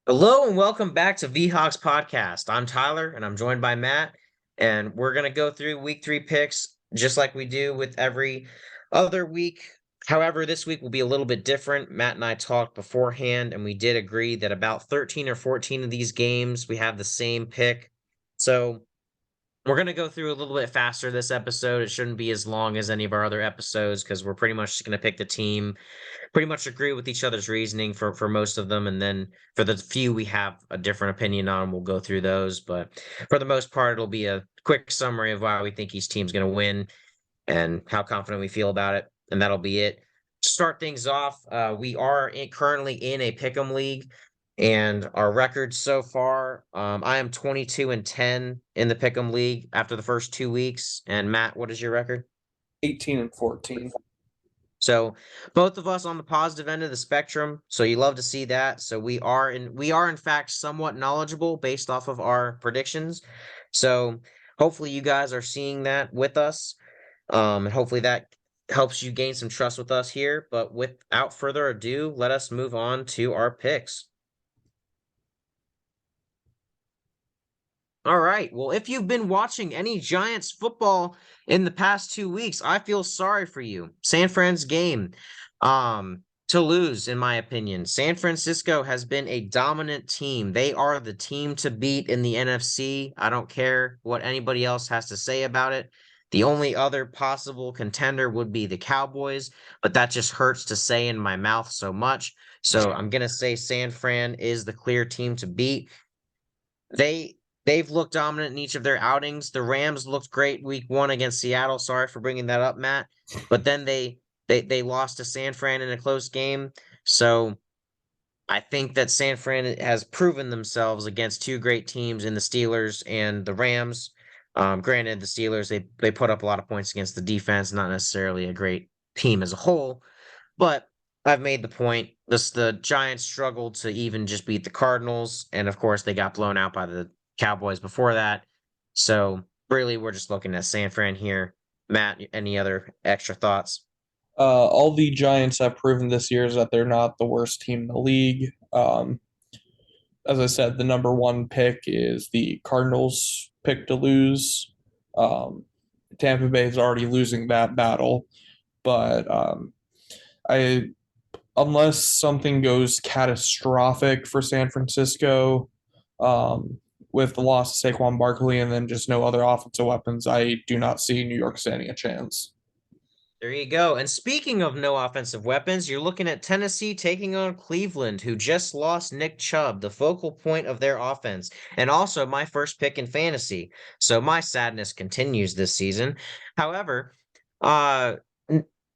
Hello and welcome back to VHawks Podcast. I'm Tyler and I'm joined by Matt, and we're going to go through week three picks just like we do with every other week. However, this week will be a little bit different. Matt and I talked beforehand, and we did agree that about 13 or 14 of these games we have the same pick. So we're going to go through a little bit faster this episode. It shouldn't be as long as any of our other episodes because we're pretty much just going to pick the team, pretty much agree with each other's reasoning for most of them, and then for the few we have a different opinion on, we'll go through those. But for the most part, it'll be a quick summary of why we think each team's going to win and how confident we feel about it, and that'll be it. To start things off, we are currently in a pick'em league, and our record so far, I am 22-10 in the pick'em league after the first 2 weeks. And Matt, what is your record? 18 and 14. So both of us on the positive end of the spectrum. So you love to see that. So we are in fact somewhat knowledgeable based off of our predictions. So hopefully you guys are seeing that with us. And hopefully that helps you gain some trust with us here. But without further ado, let us move on to our picks. All right. Well, if you've been watching any Giants football in the past 2 weeks, I feel sorry for you. San Fran's game, to lose, in my opinion. San Francisco has been a dominant team. They are the team to beat in the NFC. I don't care what anybody else has to say about it. The only other possible contender would be the Cowboys, but that just hurts to say in my mouth so much. So I'm gonna say San Fran is the clear team to beat. They they've looked dominant in each of their outings. The Rams looked great week one against Seattle. Sorry for bringing that up, Matt. But then they lost to San Fran in a close game. So I think that San Fran has proven themselves against two great teams in the Steelers and the Rams. Granted, the Steelers they put up a lot of points against the defense, not necessarily a great team as a whole. But I've made the point. The Giants struggled to even just beat the Cardinals, and of course they got blown out by the Cowboys before that. So really, we're just looking at San Fran here. Matt, any other extra thoughts? All the Giants have proven this year is that they're not the worst team in the league. As I said, the number one pick is the Cardinals pick to lose. Um, Tampa Bay is already losing that battle, but I unless something goes catastrophic for San Francisco, um, with the loss of Saquon Barkley and then just no other offensive weapons, I do not see New York standing a chance. There you go. And speaking of no offensive weapons, you're looking at Tennessee taking on Cleveland, who just lost Nick Chubb, the focal point of their offense, and also my first pick in fantasy. So my sadness continues this season. However, uh,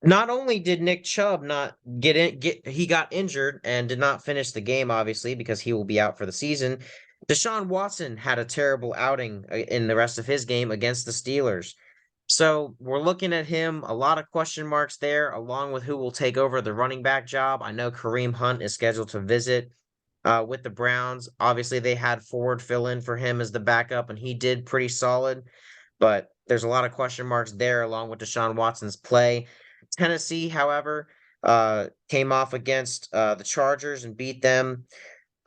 not only did Nick Chubb not he got injured and did not finish the game, obviously, because he will be out for the season. Deshaun Watson had a terrible outing in the rest of his game against the Steelers. So we're looking at him, a lot of question marks there, along with who will take over the running back job. I know Kareem Hunt is scheduled to visit with the Browns. Obviously, they had Ford fill in for him as the backup, and he did pretty solid. But there's a lot of question marks there, along with Deshaun Watson's play. Tennessee, however, came off against the Chargers and beat them.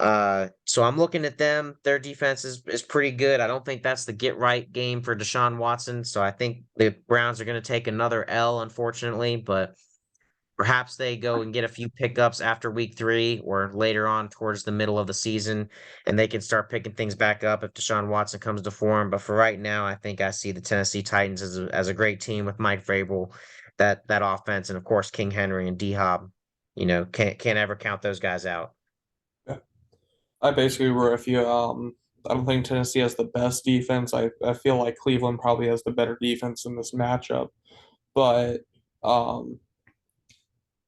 So I'm looking at them. Their defense is pretty good. I don't think that's the get right game for Deshaun Watson. So I think the Browns are going to take another L, unfortunately, but perhaps they go and get a few pickups after week three or later on towards the middle of the season, and they can start picking things back up if Deshaun Watson comes to form. But for right now, I think I see the Tennessee Titans as a great team with Mike Vrabel, that offense, and of course King Henry and D Hop. Can't ever count those guys out. I basically agree with you. I don't think Tennessee has the best defense. I feel like Cleveland probably has the better defense in this matchup. But um,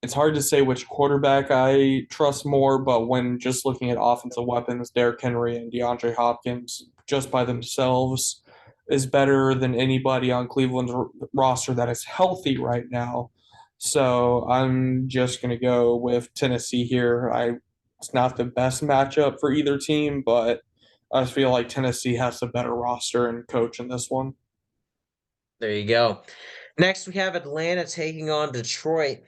it's hard to say which quarterback I trust more. But when just looking at offensive weapons, Derrick Henry and DeAndre Hopkins just by themselves is better than anybody on Cleveland's roster that is healthy right now. So I'm just going to go with Tennessee here. It's not the best matchup for either team, but I feel like Tennessee has a better roster and coach in this one. There you go. Next, we have Atlanta taking on Detroit.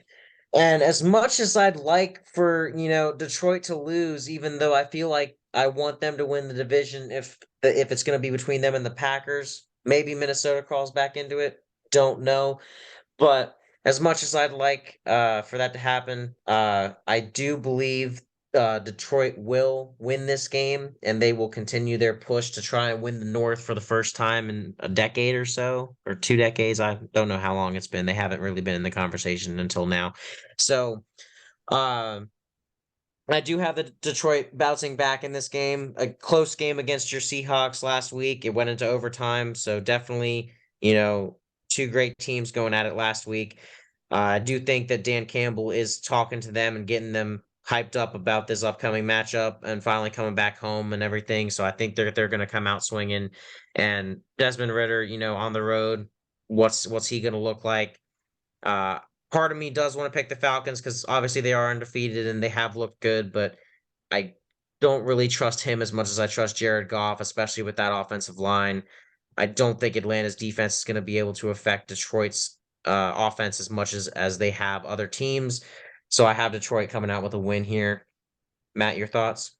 And as much as I'd like for, Detroit to lose, even though I feel like I want them to win the division if it's going to be between them and the Packers, maybe Minnesota crawls back into it. Don't know. But as much as I'd like for that to happen, I do believe Detroit will win this game, and they will continue their push to try and win the North for the first time in a decade or so, or 2 decades. I don't know how long it's been. They haven't really been in the conversation until now. So, um, I do have the Detroit bouncing back in this game. A close game against your Seahawks last week. It went into overtime, so definitely, two great teams going at it last week. I do think that Dan Campbell is talking to them and getting them hyped up about this upcoming matchup and finally coming back home and everything. So I think they're going to come out swinging. And Desmond Ritter, on the road, what's he going to look like? Uh, Part of me does want to pick the Falcons because obviously they are undefeated and they have looked good, but I don't really trust him as much as I trust Jared Goff, especially with that offensive line. I don't think Atlanta's defense is going to be able to affect Detroit's offense as much as they have other teams. So I have Detroit coming out with a win here. Matt, your thoughts?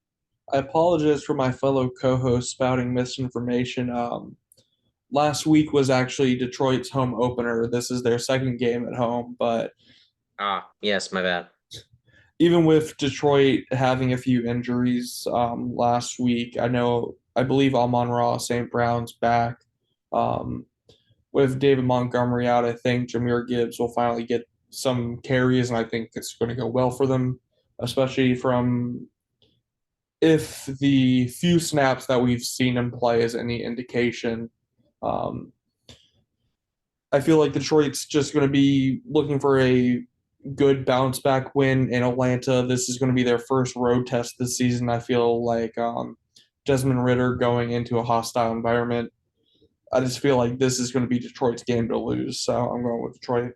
I apologize for my fellow co-host spouting misinformation. Last week was actually Detroit's home opener. This is their second game at home, but Ah, yes, my bad. even with Detroit having a few injuries last week, I believe Amon-Ra St. Brown's back. Um, with David Montgomery out, I think Jahmyr Gibbs will finally get some carries, and I think it's going to go well for them, especially from if the few snaps that we've seen him play is any indication. Um, I feel like Detroit's just going to be looking for a good bounce back win in Atlanta. This is going to be their first road test this season. I feel like Desmond Ritter going into a hostile environment. I just feel like this is going to be Detroit's game to lose. So I'm going with Detroit.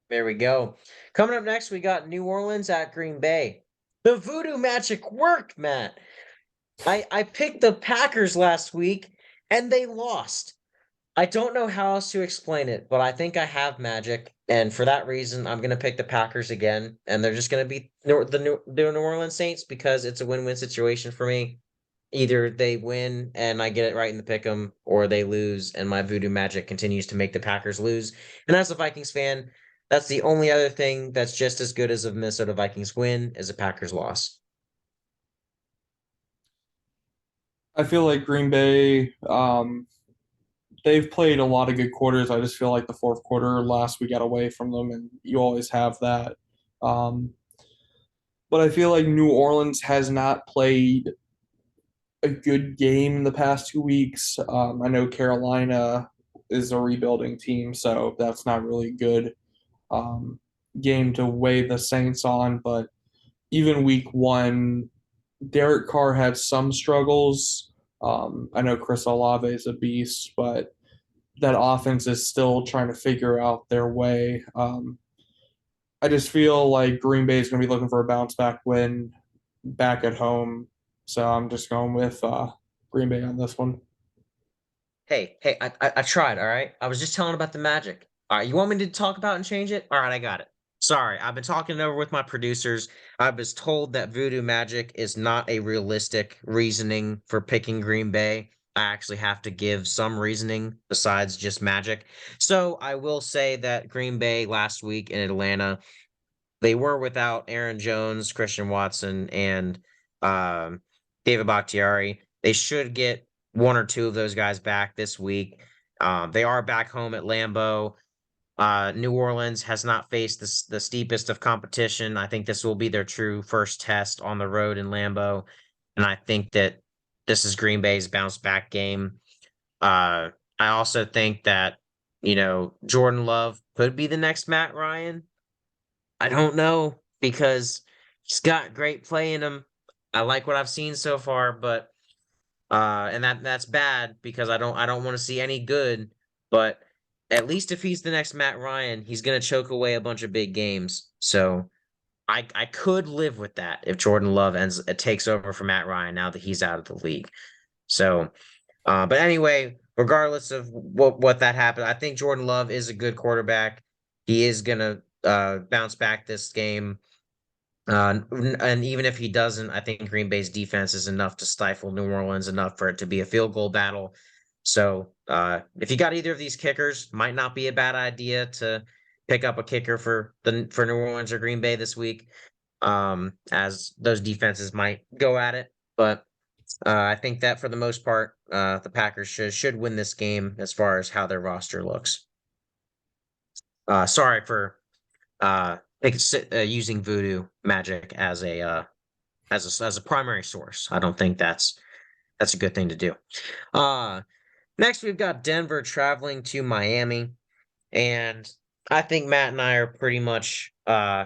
There we go. Coming up next, we got New Orleans at Green Bay. The voodoo magic worked, Matt. I picked the Packers last week and they lost. I don't know how else to explain it, but I think I have magic, and for that reason, I'm gonna pick the Packers again, and they're just gonna be the New Orleans Saints because it's a win-win situation for me. Either they win and I get it right in the pick 'em, or they lose and my voodoo magic continues to make the Packers lose. And as a Vikings fan, that's the only other thing that's just as good as a Minnesota Vikings win is a Packers loss. I feel like Green Bay, they've played a lot of good quarters. I just feel like the fourth quarter last we got away from them, and you always have that. Um, but I feel like New Orleans has not played a good game in the past 2 weeks. I know Carolina is a rebuilding team, so that's not really good um, game to weigh the Saints on. But even week one, Derek Carr had some struggles. I know Chris Olave is a beast, but that offense is still trying to figure out their way. I just feel like Green Bay is going to be looking for a bounce back win back at home. So I'm just going with Green Bay on this one. Hey, I tried, all right? I was just telling about the magic. All right, you want me to talk about and change it? All right, I got it. Sorry, I've been talking it over with my producers. I was told that voodoo magic is not a realistic reasoning for picking Green Bay. I actually have to give some reasoning besides just magic. So I will say that Green Bay last week in Atlanta, they were without Aaron Jones, Christian Watson, and um, David Bakhtiari. They should get one or two of those guys back this week. They are back home at Lambeau. New Orleans has not faced the steepest of competition. I think this will be their true first test on the road in Lambeau. And I think that this is Green Bay's bounce back game. Uh, I also think that, Jordan Love could be the next Matt Ryan. I don't know because he's got great play in him. I like what I've seen so far, but and that's bad because I don't want to see any good, but at least if he's the next Matt Ryan, he's gonna choke away a bunch of big games. So I could live with that if Jordan Love takes over for Matt Ryan now that he's out of the league. So but anyway, regardless of what that happened, I think Jordan Love is a good quarterback. He is gonna bounce back this game. And even if he doesn't, I think Green Bay's defense is enough to stifle New Orleans enough for it to be a field goal battle. So if you got either of these kickers, might not be a bad idea to pick up a kicker for New Orleans or Green Bay this week, as those defenses might go at it. But I think that for the most part, the Packers should win this game as far as how their roster looks. Sorry for using voodoo magic as a primary source. I don't think that's a good thing to do. Uh Next we've got Denver traveling to Miami, and I think Matt and I are pretty much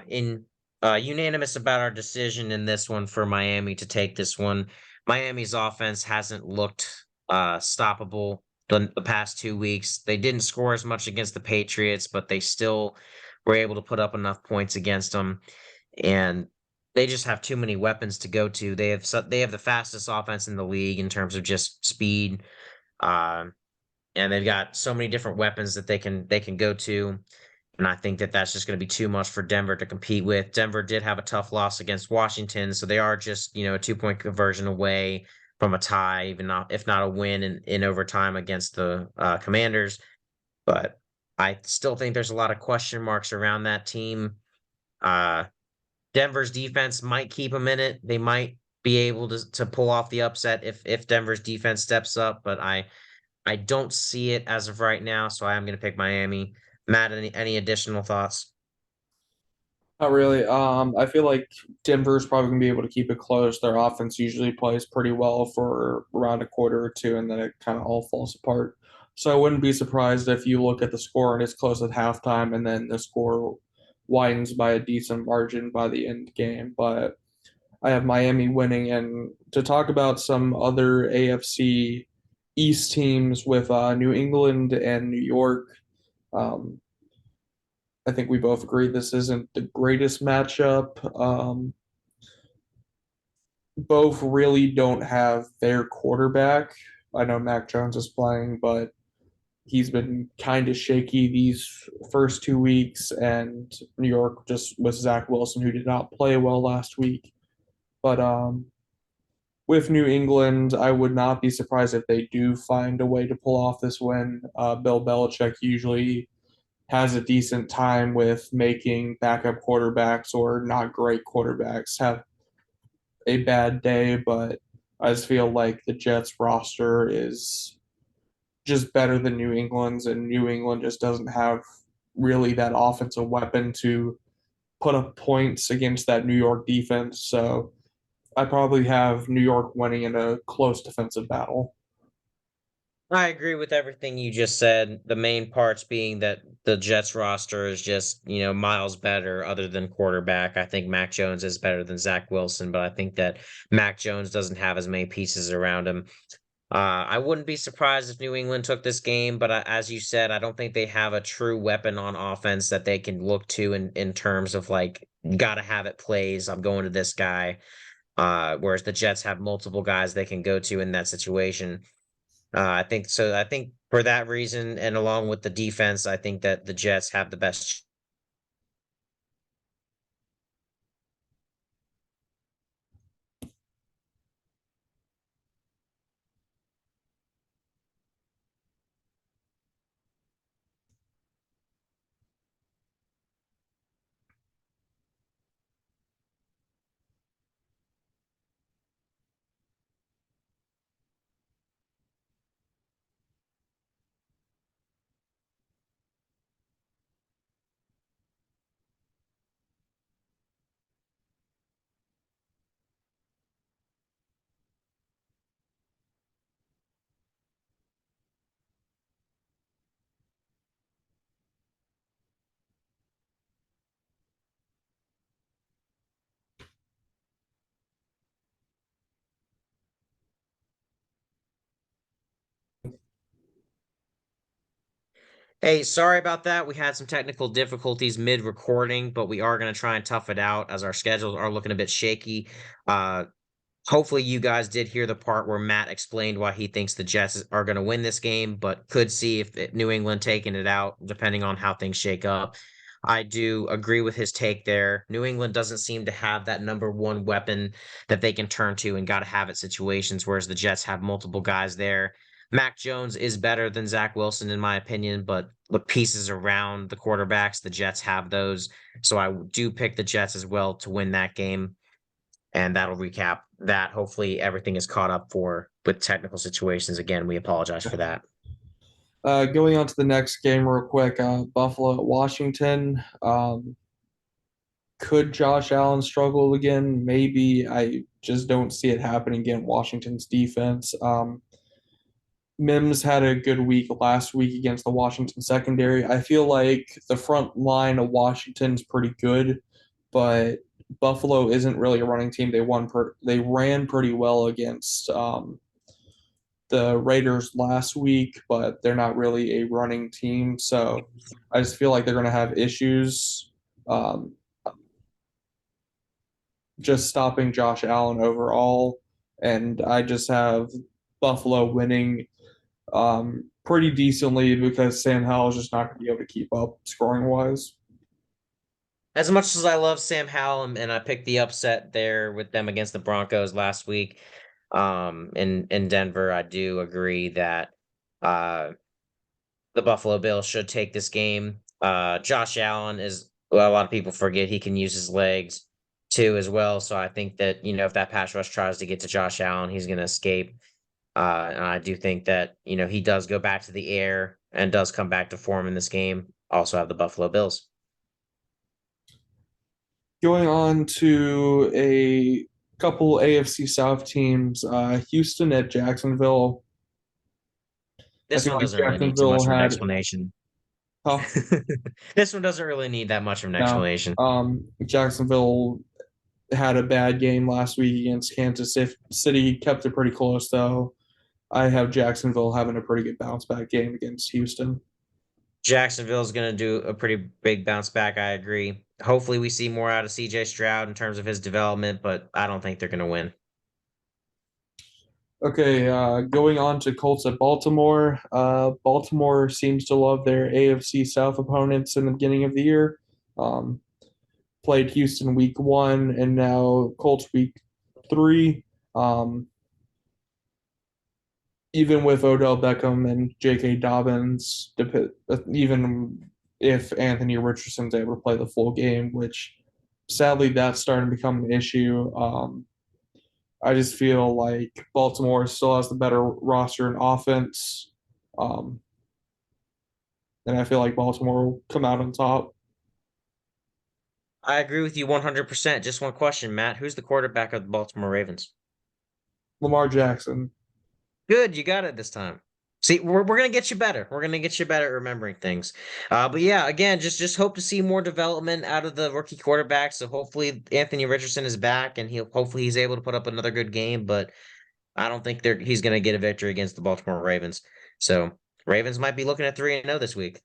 in unanimous about our decision in this one for Miami to take this one. Miami's offense hasn't looked stoppable the past 2 weeks. They didn't score as much against the Patriots, but they still were able to put up enough points against them, and they just have too many weapons to go to. They have the fastest offense in the league in terms of just speed. Uh, and they've got so many different weapons that they can go to. And I think that that's just going to be too much for Denver to compete with. Denver did have a tough loss against Washington, so they are just a 2 point conversion away from a tie, even not if not a win in overtime against the Commanders. But I still think there's a lot of question marks around that team. Uh, Denver's defense might keep them in it. They might be able to pull off the upset if Denver's defense steps up, but I don't see it as of right now, so I am going to pick Miami. Matt, any additional thoughts? Not really. I feel like Denver's probably gonna be able to keep it close. Their offense usually plays pretty well for around a quarter or two, and then it kind of all falls apart. So I wouldn't be surprised if you look at the score and it's close at halftime, and then the score widens by a decent margin by the end game. But I have Miami winning. And to talk about some other AFC East teams with New England and New York, um, I think we both agree this isn't the greatest matchup. Both really don't have their quarterback. I know Mac Jones is playing, but he's been kind of shaky these first 2 weeks, and New York just with Zach Wilson, who did not play well last week. But with New England, I would not be surprised if they do find a way to pull off this win. Bill Belichick usually has a decent time with making backup quarterbacks or not great quarterbacks have a bad day, but I just feel like the Jets roster is just better than New England's, and New England just doesn't have really that offensive weapon to put up points against that New York defense. So I probably have New York winning in a close defensive battle. I agree with everything you just said. The main parts being that the Jets roster is just, miles better other than quarterback. I think Mac Jones is better than Zach Wilson, but I think that Mac Jones doesn't have as many pieces around him. I wouldn't be surprised if New England took this game, but as you said, I don't think they have a true weapon on offense that they can look to in terms of like, gotta have it plays. I'm going to this guy. Whereas the Jets have multiple guys they can go to in that situation. I think so. I think for that reason, and along with the defense, I think that the Jets have the best. Hey, sorry about that. We had some technical difficulties mid-recording, but we are going to try and tough it out as our schedules are looking a bit shaky. Uh, Hopefully, you guys did hear the part where Matt explained why he thinks the Jets are going to win this game, but could see if New England taking it out, depending on how things shake up. I do agree with his take there. New England doesn't seem to have that number one weapon that they can turn to and got to have it situations, whereas the Jets have multiple guys there. Mac Jones is better than Zach Wilson, in my opinion, but the pieces around the quarterbacks, the Jets have those. So I do pick the Jets as well to win that game. And that'll recap that. Hopefully, everything is caught up for with technical situations. Again, we apologize for that. Going on to the next game real quick, Buffalo at Washington. Could Josh Allen struggle again? Maybe. I just don't see it happening again. Washington's defense. Mims had a good week last week against the Washington secondary. I feel like the front line of Washington's pretty good, but Buffalo isn't really a running team. They ran pretty well against the Raiders last week, but they're not really a running team. So I just feel like they're going to have issues um, just stopping Josh Allen overall. And I just have Buffalo winning pretty decently because Sam Howell is just not going to be able to keep up scoring wise. As much as I love Sam Howell and I picked the upset there with them against the Broncos last week, in Denver, I do agree that uh the Buffalo Bills should take this game. Josh Allen is well, a lot of people forget he can use his legs too as well. So I think that, if that pass rush tries to get to Josh Allen, he's gonna escape. And I do think that, he does go back to the air and does come back to form in this game. Also have the Buffalo Bills. Going on to a couple AFC South teams, Houston at Jacksonville. I This feel one like doesn't really need too much Jacksonville of an had, explanation. huh? This one doesn't really need that much of an No. explanation. Jacksonville had a bad game last week against Kansas City, kept it pretty close though. I have Jacksonville having a pretty good bounce back game against Houston. Jacksonville is going to do a pretty big bounce back. I agree. Hopefully, we see more out of CJ Stroud in terms of his development, but I don't think they're going to win. Okay, going on to Colts at Baltimore. Baltimore seems to love their AFC South opponents in the beginning of the year. Um, Played Houston week 1 and now Colts week 3. Um, even with Odell Beckham and J.K. Dobbins, even if Anthony Richardson's able to play the full game, which sadly that's starting to become an issue. I just feel like Baltimore still has the better roster and offense, um, and I feel like Baltimore will come out on top. I agree with you 100%. Just one question, Matt. Who's the quarterback of the Baltimore Ravens? Lamar Jackson. Good, you got it this time. See, we're gonna get you better. We're gonna get you better at remembering things. But yeah, again, just hope to see more development out of the rookie quarterback. So hopefully Anthony Richardson is back and hopefully he's able to put up another good game. But I don't think he's gonna get a victory against the Baltimore Ravens. So Ravens might be looking at 3-0 this week.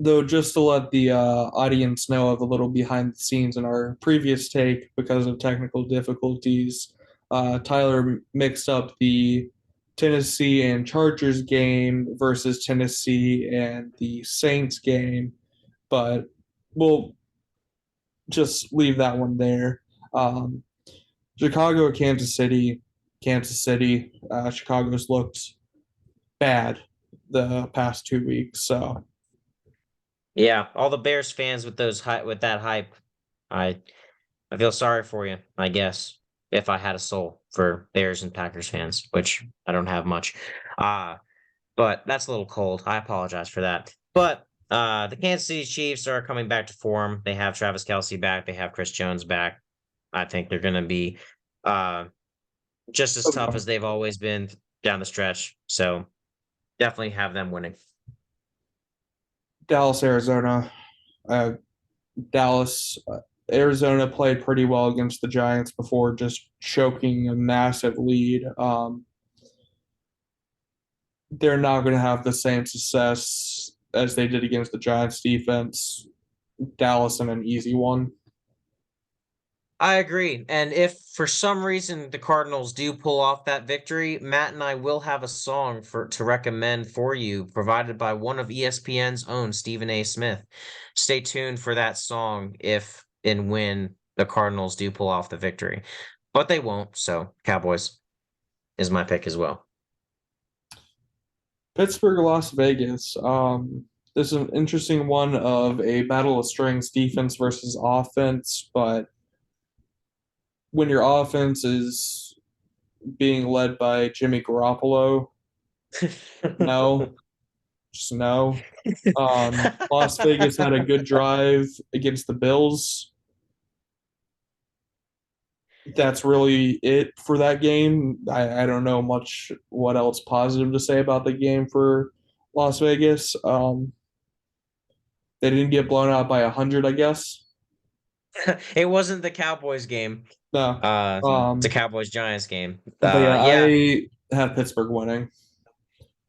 Though, just to let the audience know of a little behind the scenes in our previous take because of technical difficulties, Tyler mixed up the Tennessee and Chargers game versus Tennessee and the Saints game, but we'll just leave that one there. Um, Chicago, Kansas City, Kansas City. Chicago's looked bad the past 2 weeks, so Yeah, all the Bears fans with with that hype, I I feel sorry for you, I guess, if I had a soul for Bears and Packers fans, which I don't have much. Uh but that's a little cold. I apologize for that. But the Kansas City Chiefs are coming back to form. They have Travis Kelsey back. They have Chris Jones back. I think they're going to be uh, just as tough okay. as they've always been down the stretch. So definitely have them winning. Dallas, Arizona. Uh, Dallas, Arizona played pretty well against the Giants before just choking a massive lead. They're not going to have the same success as they did against the Giants defense. Dallas in an easy one. I agree. And if for some reason the Cardinals do pull off that victory, Matt and I will have a song for to recommend for you, provided by one of ESPN's own, Stephen A. Smith. Stay tuned for that song if and when the Cardinals do pull off the victory. But they won't, so Cowboys is my pick as well. Pittsburgh, Las Vegas. This is an interesting one of a battle of strengths, defense versus offense. But when your offense is being led by Jimmy Garoppolo, no, just no. Las Vegas had a good drive against the Bills. That's really it for that game. I don't know much what else positive to say about the game for Las Vegas. They didn't get blown out by 100, I guess. It wasn't the Cowboys game. No. It's a Um, Cowboys Giants game. but yeah, Yeah, I have Pittsburgh winning.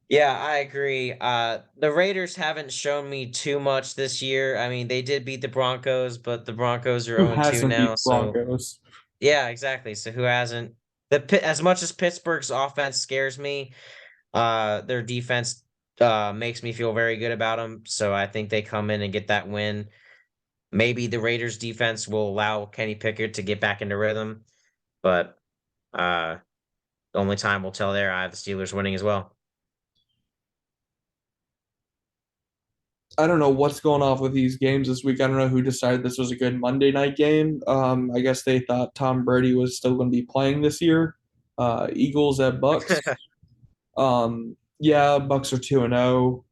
yeah, I agree. The Raiders haven't shown me too much this year. I mean, they did beat the Broncos, but the Broncos are Who 0-2 hasn't beat now. the So Broncos? yeah, exactly. So who hasn't? As much as Pittsburgh's offense scares me, their defense makes me feel very good about them. So I think they come in and get that win. Maybe the Raiders defense will allow Kenny Pickett to get back into rhythm, but uh, only time will tell there. I have the Steelers winning as well. I don't know what's going on with these games this week. I don't know who decided this was a good Monday night game. I guess they thought Tom Brady was still going to be playing this year. Eagles at Bucks. Yeah, Bucks are 2-0.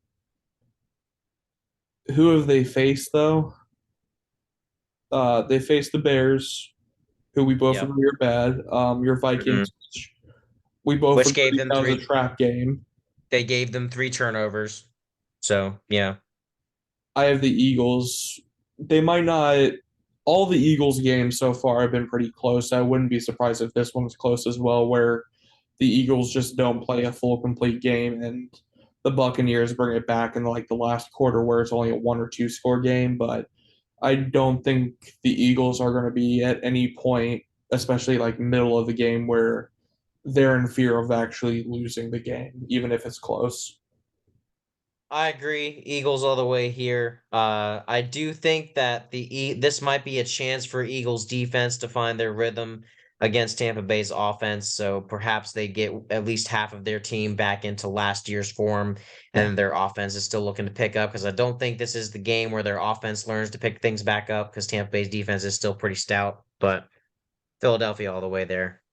Who have they faced though? They faced the Bears, who we both Yep. agree are bad. Your Mhm. Vikings, we both Which gave agreed them that was a three. trap game. They gave them three turnovers. So yeah. I have the Eagles. They might not. All the Eagles games so far have been pretty close. I wouldn't be surprised if this one's close as well, where the Eagles just don't play a full complete game and the Buccaneers bring it back in like the last quarter where it's only a one or two score game. But I don't think the Eagles are going to be at any point, especially like middle of the game, where they're in fear of actually losing the game, even if it's close. I agree. Eagles all the way here. I do think that this might be a chance for Eagles defense to find their rhythm against Tampa Bay's offense. So perhaps they get at least half of their team back into last year's form, and their offense is still looking to pick up. Because I don't think this is the game where their offense learns to pick things back up. Because Tampa Bay's defense is still pretty stout, but Philadelphia all the way there.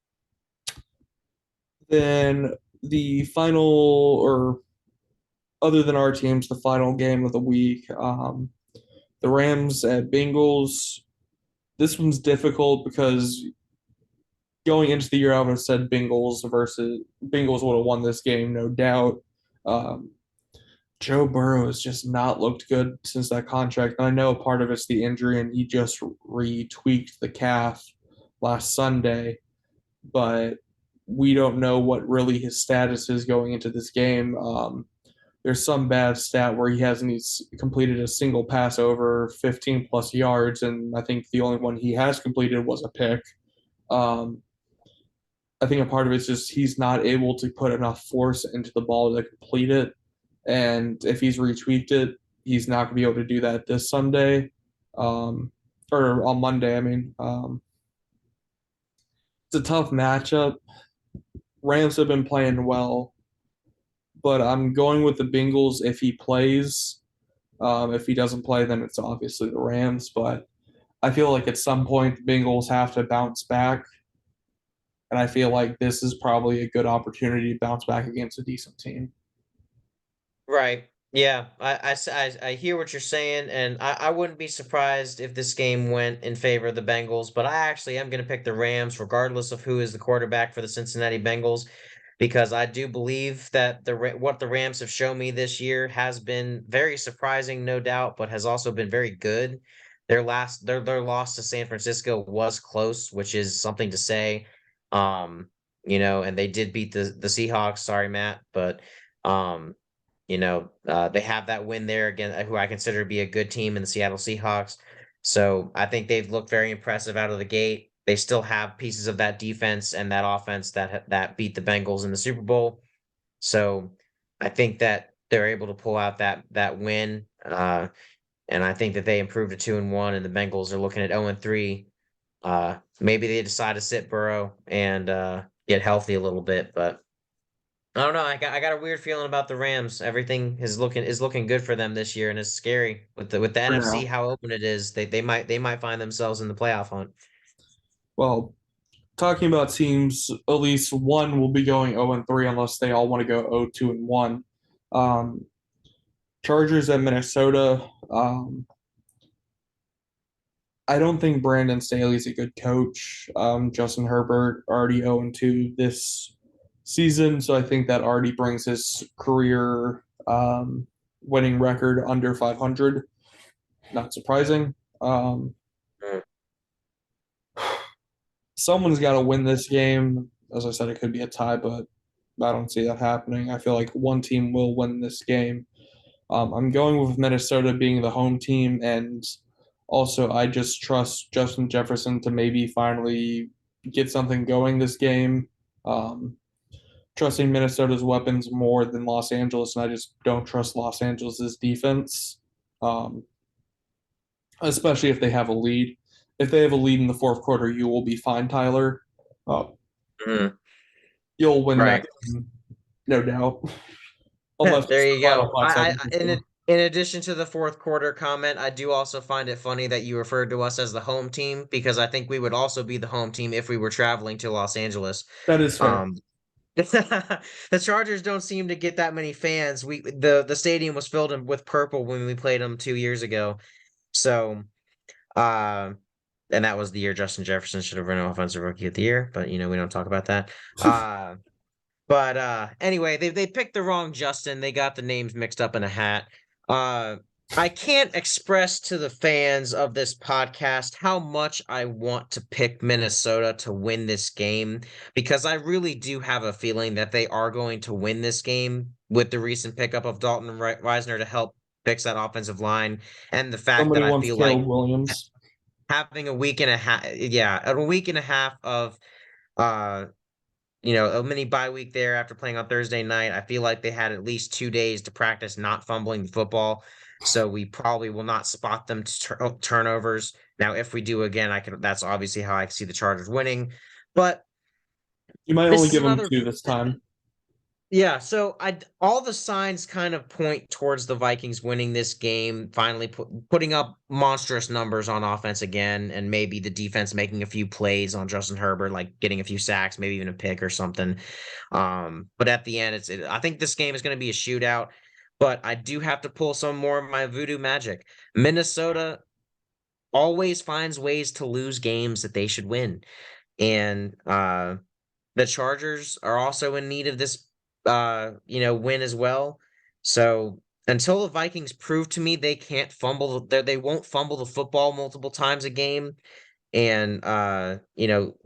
Then the final, or other than our teams, the final game of the week, the Rams at Bengals. This one's difficult because going into the year, I would have said Bengals would have won this game, no doubt. Um, Joe Burrow has just not looked good since that contract. And I know part of it's the injury, and he just retweaked the calf last Sunday, but we don't know what really his status is going into this game. There's some bad stat where he hasn't completed a single pass over 15 plus yards, and I think the only one he has completed was a pick. Um, I think a part of it's just he's not able to put enough force into the ball to complete it. And if he's retweaked it, he's not going to be able to do that this Sunday, um, or on Monday. I mean, it's a tough matchup. Rams have been playing well, but I'm going with the Bengals if he plays. If he doesn't play, then it's obviously the Rams. But I feel like at some point the Bengals have to bounce back, and I feel like this is probably a good opportunity to bounce back against a decent team. Right. Yeah, I hear what you're saying, and I wouldn't be surprised if this game went in favor of the Bengals, but I actually am going to pick the Rams regardless of who is the quarterback for the Cincinnati Bengals, because I do believe that what the Rams have shown me this year has been very surprising, no doubt, but has also been very good. Their loss to San Francisco was close, which is something to say. And they did beat the Seahawks. Sorry, Matt, but um they have that win there again, who I consider to be a good team in the Seattle Seahawks. So I think they've looked very impressive out of the gate. they still have pieces of that defense and that offense that beat the Bengals in the Super Bowl. So I think that they're able to pull out that win. And I think that they improved to 2-1, and the Bengals are looking at 0-3. Maybe they decide to sit Burrow and get healthy a little bit, but I don't know. I got a weird feeling about the Rams. Everything is looking good for them this year, and it's scary with the For NFC now. how open it is. They might find themselves in the playoff hunt. Well, talking about teams, at least one will be going 0-3 unless they all want to go 0-2-1. Um, Chargers at Minnesota. I don't think Brandon Staley's a good coach. Justin Herbert already 0-2 this season, so I think that already brings his career winning record under 500. Not surprising. Um, Mm. Someone's got to win this game. As I said, it could be a tie, but I don't see that happening. I feel like one team will win this game. I'm going with Minnesota being the home team, and also I just trust Justin Jefferson to maybe finally get something going this game. Um, Trusting Minnesota's weapons more than Los Angeles, and I just don't trust Los Angeles's defense, um, especially if they have a lead. If they have a lead in the fourth quarter, you will be fine, Tyler. Uh, Mm. you'll win that Right. game, no doubt, unless it's There the you final go. 5 seconds or so. In addition to the fourth quarter comment, I do also find it funny that you referred to us as the home team because I think we would also be the home team if we were traveling to Los Angeles. That is fair. Um, the Chargers don't seem to get that many fans. The stadium was filled with purple when we played them 2 years ago. So, uh, and that was the year Justin Jefferson should have been offensive rookie of the year, but we don't talk about that. But anyway, they picked the wrong Justin. They got the names mixed up in a hat. Uh I can't express to the fans of this podcast how much I want to pick Minnesota to win this game because I really do have a feeling that they are going to win this game with the recent pickup of Dalton Reisner to help fix that offensive line and the fact that Somebody I wants feel like Caleb Williams. having a week and a half, yeah, a week and a half of uh a mini bye week there after playing on Thursday night. I feel like they had at least 2 days to practice not fumbling the football. So we probably will not spot them to turnovers. Now, if we do again, that's obviously how I see the Chargers winning. But You might this only is give them another two this time. yeah, so I all the signs kind of point towards the Vikings winning this game, finally putting up monstrous numbers on offense again, and maybe the defense making a few plays on Justin Herbert, like getting a few sacks, maybe even a pick or something. But at the end, I think this game is going to be a shootout. But I do have to pull some more of my voodoo magic. Minnesota always finds ways to lose games that they should win, and the Chargers are also in need of this win as well. So until the Vikings prove to me they can't they won't fumble the football multiple times a game and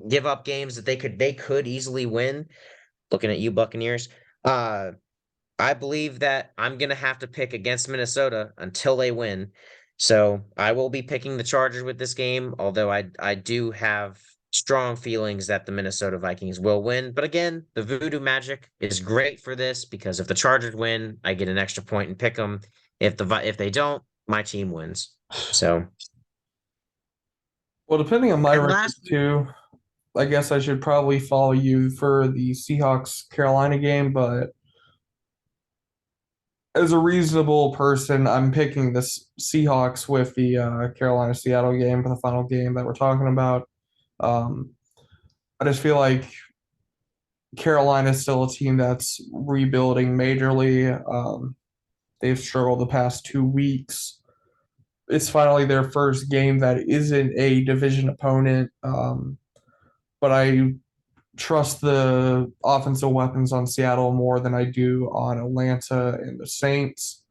give up games that they could easily win. Looking at you, Buccaneers. Uh I believe that I'm gonna have to pick against Minnesota until they win. So I will be picking the Chargers with this game, although I do have strong feelings that the Minnesota Vikings will win. But again, the voodoo magic is great for this because if the Chargers win, I get an extra point and pick them. If they don't, my team wins. So Well, depending on my and record last too, I guess I should probably follow you for the Seahawks Carolina game, but as a reasonable person, I'm picking this Seahawks with the Carolina Seattle game for the final game that we're talking about. Um, I just feel like Carolina is still a team that's rebuilding majorly. They've struggled the past 2 weeks. It's finally their first game that isn't a division opponent. But I trust the offensive weapons on Seattle more than I do on Atlanta and the Saints.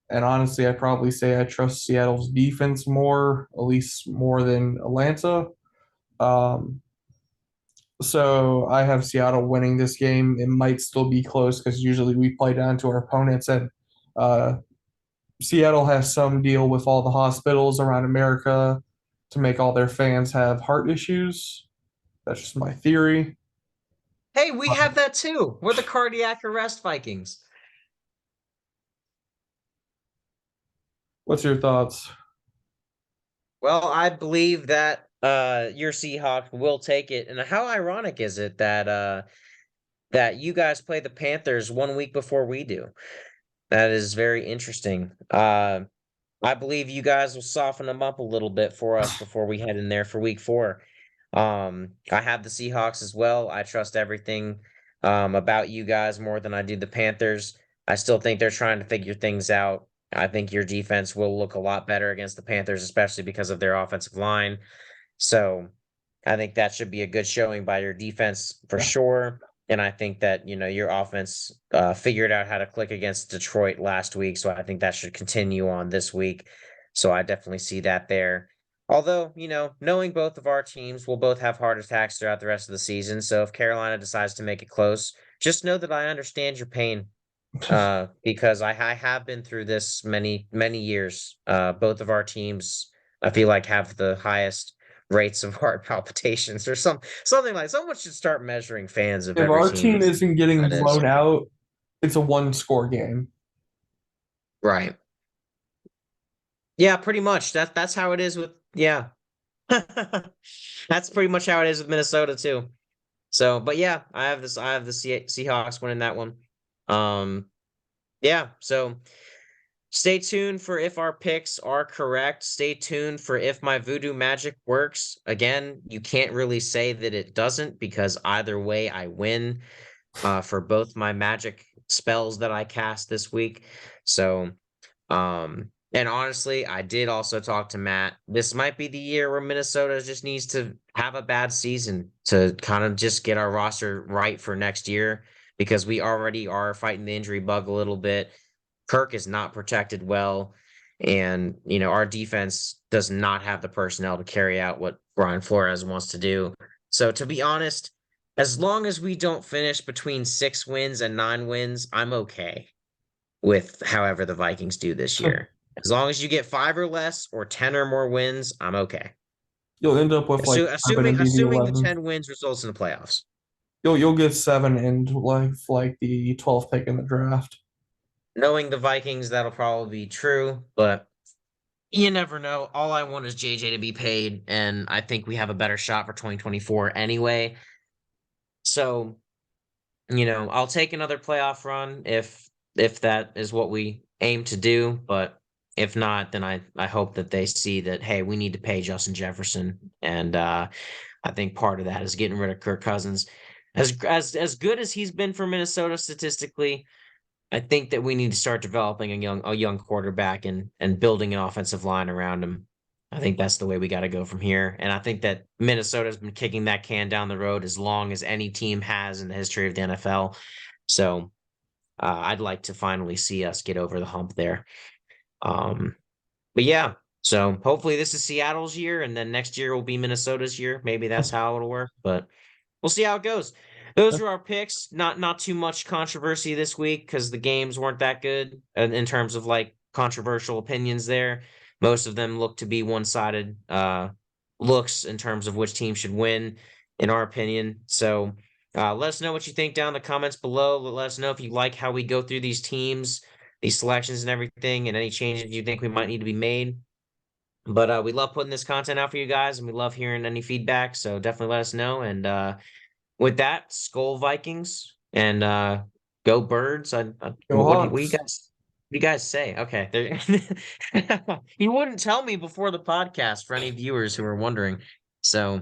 And honestly, I'd probably say I trust Seattle's defense more, at least more than Atlanta. Um, so I have Seattle winning this game. It might still be close because usually we play down to our opponents, and uh, Seattle has some deal with all the hospitals around America to make all their fans have heart issues. That's just my theory. Hey, we have that too. We're the cardiac arrest Vikings. What's your thoughts? Well, I believe that your Seahawks will take it. And how ironic is it that that you guys play the Panthers 1 week before we do? That is very interesting. I believe you guys will soften them up a little bit for us before we head in there for week 4. I have the Seahawks as well. I trust everything about you guys more than I do the Panthers. I still think they're trying to figure things out. I think your defense will look a lot better against the Panthers, especially because of their offensive line. So I think that should be a good showing by your defense for Yeah. sure. And I think that, your offense figured out how to click against Detroit last week. So I think that should continue on this week. So I definitely see that there. Although, knowing both of our teams, we'll both have heart attacks throughout the rest of the season. So if Carolina decides to make it close, just know that I understand your pain because I have been through this many, many years. Both of our teams, I feel like, have the highest rates of heart palpitations or something like someone should start measuring fans of If every our team team isn't getting that is. blown out, it's a one score game. Right. Yeah, pretty much. That's how it is with yeah. That's pretty much how it is with Minnesota too. So, but yeah, I have the Seahawks winning that one. Um yeah, so stay tuned for if our picks are correct. Stay tuned for if my voodoo magic works. Again, you can't really say that it doesn't because either way I win for both my magic spells that I cast this week. So, and honestly, I did also talk to Matt. This might be the year where Minnesota just needs to have a bad season to kind of just get our roster right for next year because we already are fighting the injury bug a little bit. Kirk is not protected well, and our defense does not have the personnel to carry out what Brian Flores wants to do. So to be honest, as long as we don't finish between 6 wins and 9 wins, I'm okay with however the Vikings do this year. As long as you get 5 or less or 10 or more wins, I'm okay. You'll end up with like seven Assuming and be the assuming the 11th. 10 wins results in the playoffs. You'll get seven and like the 12th pick in the draft. Knowing the Vikings, that'll probably be true, but you never know. All I want is JJ to be paid, and I think we have a better shot for 2024 anyway. So, I'll take another playoff run if that is what we aim to do, but if not, then I hope that they see that hey, we need to pay Justin Jefferson, and I think part of that is getting rid of Kirk Cousins. As good as he's been for Minnesota statistically, I think that we need to start developing a young quarterback and building an offensive line around him. I think that's the way we got to go from here. And I think that Minnesota's been kicking that can down the road as long as any team has in the history of the NFL. So I'd like to finally see us get over the hump there. Um, but yeah, so hopefully this is Seattle's year, and then next year will be Minnesota's year. Maybe that's how it'll work. But we'll see how it goes. Those are our picks. Not too much controversy this week because the games weren't that good in terms of like controversial opinions there. Most of them look to be one-sided looks in terms of which team should win, in our opinion. So let us know what you think down in the comments below. Let us know if you like how we go through these teams, these selections and everything, and any changes you think we might need to be made. But we love putting this content out for you guys, and we love hearing any feedback. So definitely let us know. And with that, Skull Vikings and go Birds. Go What Hawks. do you guys say? Okay, you wouldn't tell me before the podcast for any viewers who are wondering. So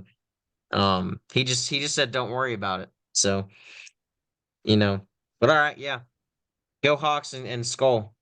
he just said don't worry about it. So but all right, yeah, go Hawks and Skull.